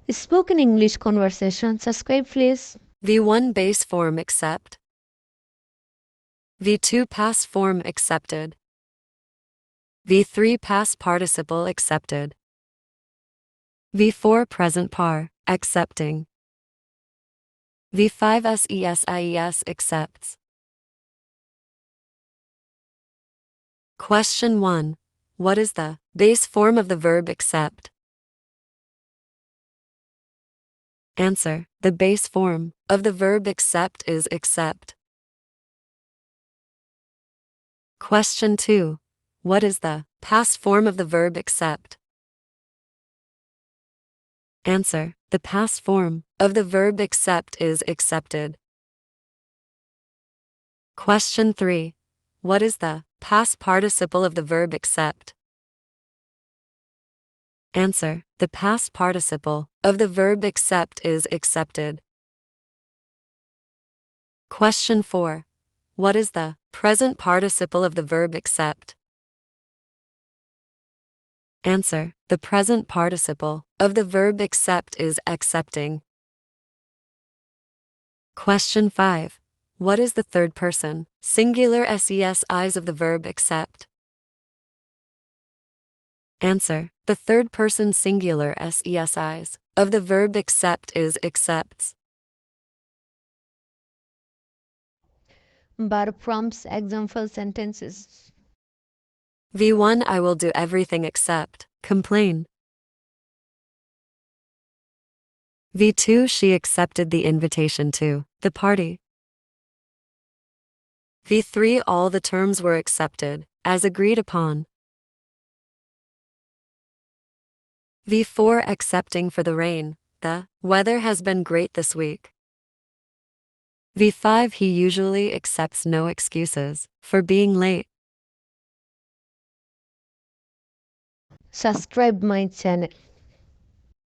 Spoken English conversation. Subscribe please. V1 base form accept. V2 past form accepted. V3 past participle accepted. V4 present par accepting. V5 SES accepts. Question 1. What is the base form of the verb accept? Answer. The base form of the verb accept is accept. Question 2. What is the past form of the verb accept? Answer. The past form of the verb accept is accepted. Question 3. What is the past participle of the verb accept? Answer. The past participle of the verb accept is accepted. Question 4. What is the present participle of the verb accept? Answer. The present participle of the verb accept is accepting. Question 5. What is the third person singular SES of the verb accept? Answer. The third person singular SES of the verb accept is accepts. Verb forms example sentences. V1 I will do everything except complain. V2 she accepted the invitation to the party. V3 all the terms were accepted, as agreed upon. V4 accepting for the rain, the weather has been great this week. V5 he usually accepts no excuses for being late. Subscribe my channel.